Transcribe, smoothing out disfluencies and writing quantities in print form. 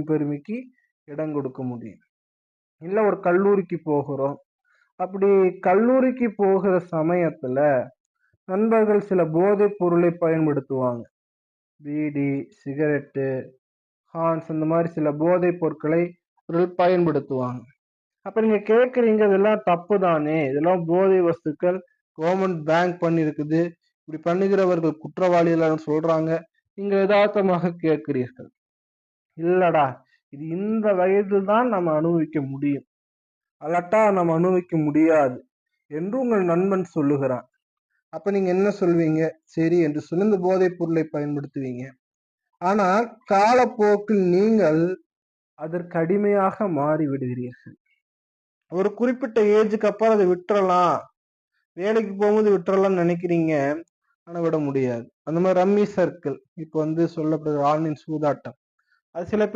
பெருமைக்கு இடம் கொடுக்க முடியும். இல்ல ஒரு கல்லூரிக்கு போகிறோம். அப்படி கல்லூரிக்கு போகிற சமயத்துல நண்பர்கள் சில போதைப் பொருளை பயன்படுத்துவாங்க. பீடி, சிகரெட்டு, ஹான்ஸ் இந்த மாதிரி சில போதைப் பொருட்களை அவர்கள் பயன்படுத்துவாங்க. அப்ப நீங்க கேக்குறீங்க, இதெல்லாம் தப்பு தானே, இதெல்லாம் போதை வஸ்துக்கள், கவர்மெண்ட் பேன் பண்ணிருக்குது, இப்படி பண்ணுகிறவர்கள் குற்றவாளிகள் சொல்றாங்க. நீங்க யதார்த்தமாக கேட்கிறீர்கள். இல்லடா, இது இந்த வயதில் தான் நம்ம அனுபவிக்க முடியும், அல்லாட்டா நம்ம அனுபவிக்க முடியாது என்று உங்கள் நண்பன் சொல்லுகிறான். அப்ப நீங்க என்ன சொல்வீங்க? சரி என்று சொல்லி இந்த போதைப் பொருளை பயன்படுத்துவீங்க. ஆனா காலப்போக்கில் நீங்கள் அதற்கு அடிமையாக மாறி விடுகிறீர்கள். ஒரு குறிப்பிட்ட ஏஜுக்கு அப்புறம் அதை விட்டுறலாம், வேலைக்கு போகும்போது விட்டுறலாம்னு நினைக்கிறீங்க. ஆனா விட முடியாது. அந்த மாதிரி ரம்மி சர்க்கிள், இப்ப சொல்லப்படுற ஆன்லைன் சூதாட்டம், அது சில பேர்